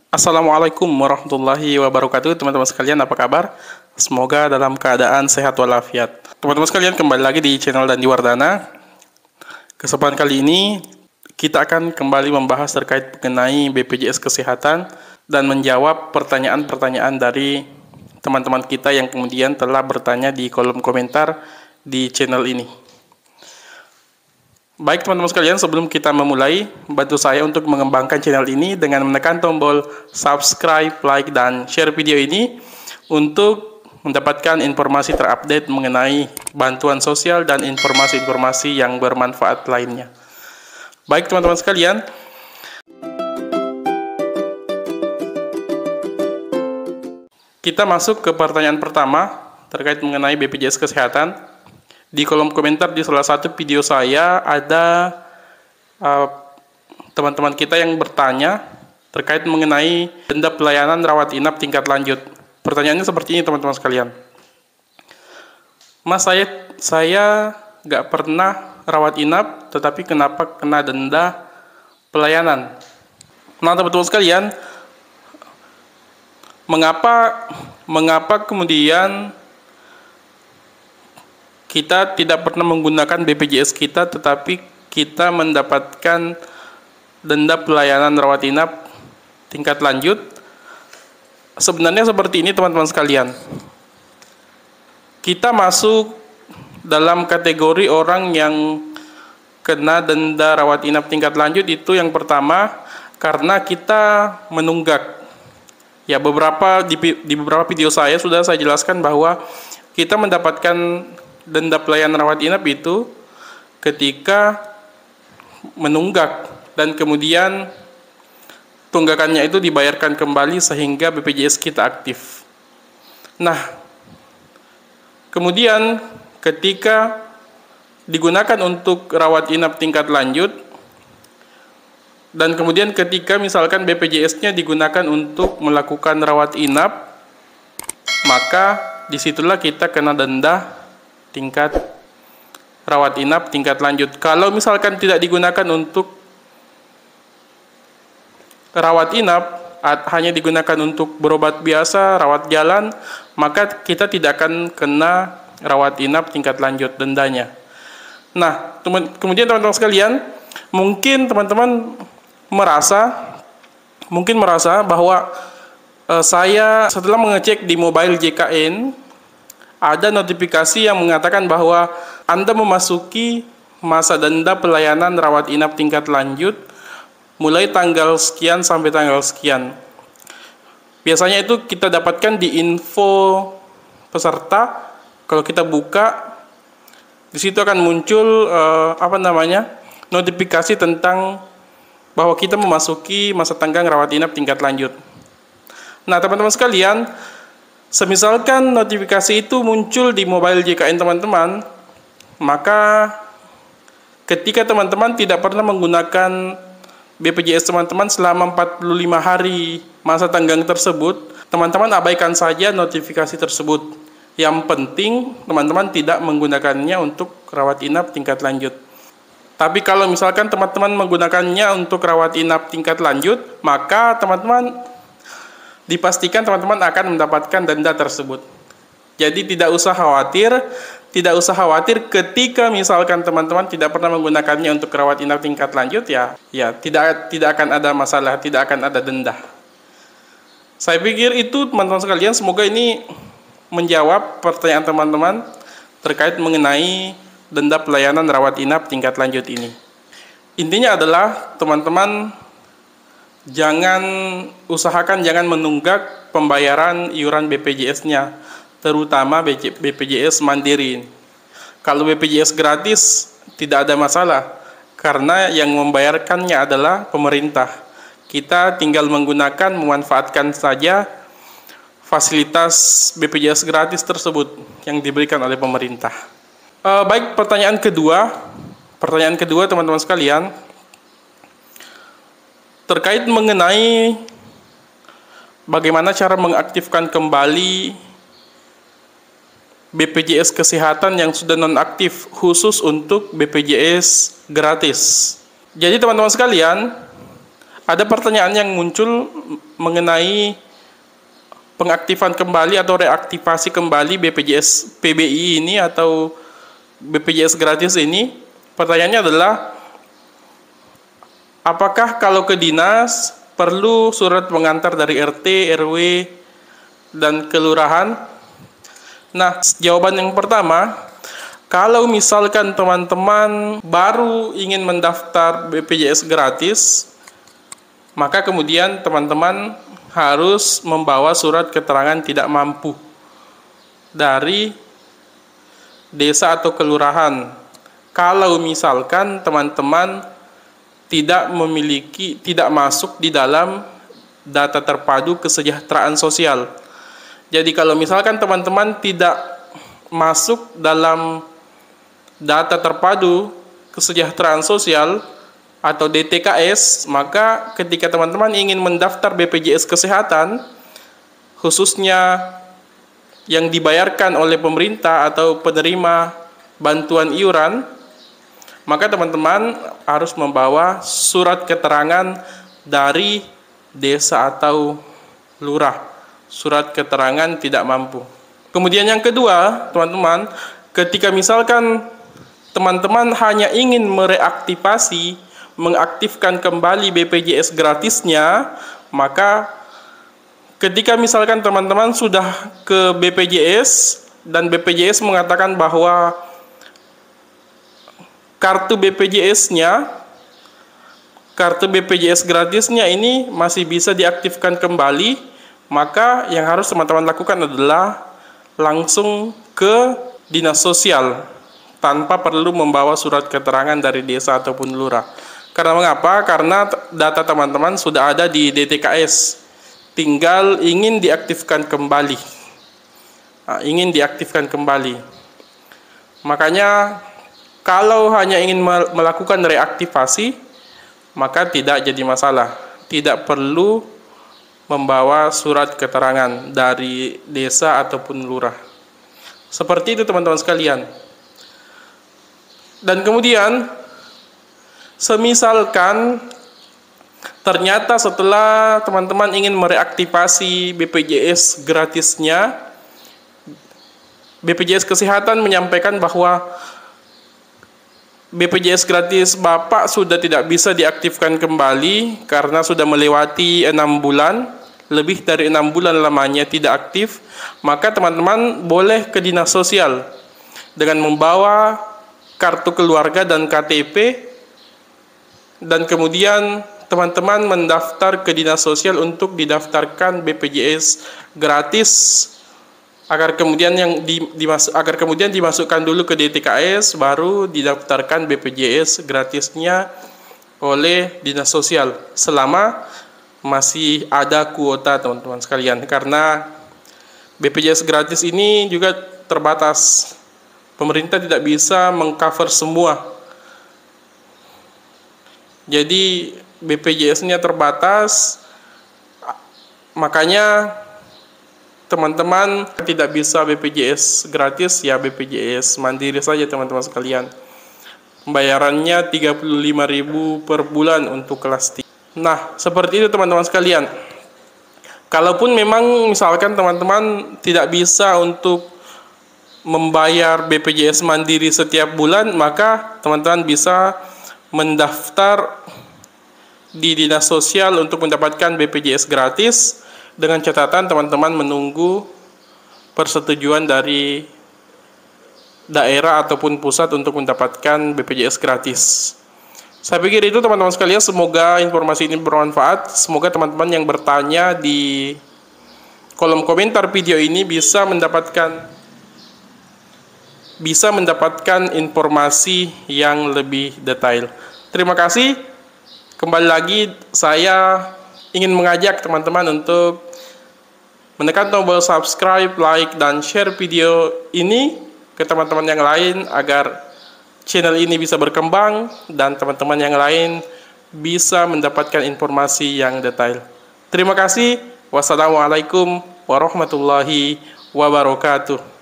Assalamualaikum warahmatullahi wabarakatuh, teman-teman sekalian, apa kabar? Semoga dalam keadaan sehat walafiat. Teman-teman sekalian, kembali lagi di channel Dandi Wardana. Kesempatan kali ini kita akan kembali membahas terkait mengenai BPJS Kesehatan dan menjawab pertanyaan-pertanyaan dari teman-teman kita yang kemudian telah bertanya di kolom komentar di channel ini. Baik teman-teman sekalian, sebelum kita memulai, bantu saya untuk mengembangkan channel ini dengan menekan tombol subscribe, like, dan share video ini untuk mendapatkan informasi terupdate mengenai bantuan sosial dan informasi-informasi yang bermanfaat lainnya. Baik teman-teman sekalian, kita masuk ke pertanyaan pertama terkait mengenai BPJS Kesehatan. Di kolom komentar di salah satu video saya ada teman-teman kita yang bertanya terkait mengenai denda pelayanan rawat inap tingkat lanjut. Pertanyaannya seperti ini teman-teman sekalian. Mas, saya nggak pernah rawat inap, tetapi kenapa kena denda pelayanan? Nah teman-teman sekalian, mengapa kemudian kita tidak pernah menggunakan BPJS kita, tetapi kita mendapatkan denda pelayanan rawat inap tingkat lanjut? Sebenarnya seperti ini teman-teman sekalian. Kita masuk dalam kategori orang yang kena denda rawat inap tingkat lanjut itu yang pertama karena kita menunggak. Ya, di beberapa video saya sudah saya jelaskan bahwa kita mendapatkan denda pelayanan rawat inap itu ketika menunggak dan kemudian tunggakannya itu dibayarkan kembali sehingga BPJS kita aktif. Nah, kemudian ketika digunakan untuk rawat inap tingkat lanjut dan kemudian ketika misalkan BPJS-nya digunakan untuk melakukan rawat inap, maka disitulah kita kena denda tingkat rawat inap tingkat lanjut. Kalau misalkan tidak digunakan untuk rawat inap, hanya digunakan untuk berobat biasa, rawat jalan, maka kita tidak akan kena rawat inap tingkat lanjut dendanya. Nah, kemudian teman-teman sekalian, mungkin teman-teman merasa bahwa saya setelah mengecek di mobile JKN ada notifikasi yang mengatakan bahwa Anda memasuki masa denda pelayanan rawat inap tingkat lanjut mulai tanggal sekian sampai tanggal sekian. Biasanya itu kita dapatkan di info peserta. Kalau kita buka, di situ akan muncul notifikasi tentang bahwa kita memasuki masa tenggang rawat inap tingkat lanjut. Nah, teman-teman sekalian, semisalkan notifikasi itu muncul di mobile JKN teman-teman, maka ketika teman-teman tidak pernah menggunakan BPJS teman-teman selama 45 hari masa tenggang tersebut, teman-teman abaikan saja notifikasi tersebut. Yang penting teman-teman tidak menggunakannya untuk rawat inap tingkat lanjut. Tapi kalau misalkan teman-teman menggunakannya untuk rawat inap tingkat lanjut, maka dipastikan teman-teman akan mendapatkan denda tersebut. Jadi tidak usah khawatir ketika misalkan teman-teman tidak pernah menggunakannya untuk rawat inap tingkat lanjut, ya tidak akan ada masalah, tidak akan ada denda. Saya pikir itu teman-teman sekalian, semoga ini menjawab pertanyaan teman-teman terkait mengenai denda pelayanan rawat inap tingkat lanjut ini. Intinya adalah teman-teman usahakan jangan menunggak pembayaran iuran BPJS-nya, terutama BPJS Mandiri. Kalau BPJS gratis tidak ada masalah, karena yang membayarkannya adalah pemerintah. Kita tinggal memanfaatkan saja fasilitas BPJS gratis tersebut yang diberikan oleh pemerintah. Baik, pertanyaan kedua teman-teman sekalian, terkait mengenai bagaimana cara mengaktifkan kembali BPJS Kesehatan yang sudah nonaktif khusus untuk BPJS gratis. Jadi teman-teman sekalian, ada pertanyaan yang muncul mengenai pengaktifan kembali atau reaktivasi kembali BPJS PBI ini atau BPJS gratis ini. Pertanyaannya adalah, apakah kalau ke dinas perlu surat pengantar dari RT, RW, dan kelurahan? Nah, jawaban yang pertama, kalau misalkan teman-teman baru ingin mendaftar BPJS gratis, maka kemudian teman-teman harus membawa surat keterangan tidak mampu dari desa atau kelurahan. Kalau misalkan teman-teman tidak masuk di dalam data terpadu kesejahteraan sosial. Jadi kalau misalkan teman-teman tidak masuk dalam data terpadu kesejahteraan sosial atau DTKS, maka ketika teman-teman ingin mendaftar BPJS Kesehatan, khususnya yang dibayarkan oleh pemerintah atau penerima bantuan iuran, maka teman-teman harus membawa surat keterangan dari desa atau lurah, surat keterangan tidak mampu. Kemudian yang kedua, teman-teman, ketika misalkan teman-teman hanya ingin mengaktifkan kembali BPJS gratisnya, maka ketika misalkan teman-teman sudah ke BPJS dan BPJS mengatakan bahwa kartu BPJS gratisnya ini masih bisa diaktifkan kembali, maka yang harus teman-teman lakukan adalah langsung ke dinas sosial tanpa perlu membawa surat keterangan dari desa ataupun lurah. Karena mengapa? Karena data teman-teman sudah ada di DTKS, tinggal ingin diaktifkan kembali. Makanya kalau hanya ingin melakukan reaktivasi, maka tidak jadi masalah. Tidak perlu membawa surat keterangan dari desa ataupun lurah. Seperti itu teman-teman sekalian. Dan kemudian, semisalkan ternyata setelah teman-teman ingin mereaktivasi BPJS gratisnya, BPJS Kesehatan menyampaikan bahwa BPJS gratis Bapak sudah tidak bisa diaktifkan kembali karena sudah melewati 6 bulan, lebih dari 6 bulan lamanya tidak aktif, maka teman-teman boleh ke dinas sosial dengan membawa kartu keluarga dan KTP, dan kemudian teman-teman mendaftar ke dinas sosial untuk didaftarkan BPJS gratis, agar kemudian dimasukkan dulu ke DTKS, baru didaftarkan BPJS gratisnya oleh dinas sosial selama masih ada kuota, teman-teman sekalian. Karena BPJS gratis ini juga terbatas, pemerintah tidak bisa mengcover semua. Jadi BPJS-nya terbatas, makanya teman-teman tidak bisa BPJS gratis, ya BPJS mandiri saja teman-teman sekalian. Pembayarannya 35.000 per bulan untuk kelas 3. Nah, seperti itu teman-teman sekalian. Kalaupun memang misalkan teman-teman tidak bisa untuk membayar BPJS mandiri setiap bulan, maka teman-teman bisa mendaftar di dinas sosial untuk mendapatkan BPJS gratis, dengan catatan teman-teman menunggu persetujuan dari daerah ataupun pusat untuk mendapatkan BPJS gratis. Saya pikir itu teman-teman sekalian, semoga informasi ini bermanfaat. Semoga teman-teman yang bertanya di kolom komentar video ini bisa mendapatkan informasi yang lebih detail. Terima kasih. Kembali lagi saya ingin mengajak teman-teman untuk menekan tombol subscribe, like, dan share video ini ke teman-teman yang lain agar channel ini bisa berkembang dan teman-teman yang lain bisa mendapatkan informasi yang detail. Terima kasih. Wassalamualaikum warahmatullahi wabarakatuh.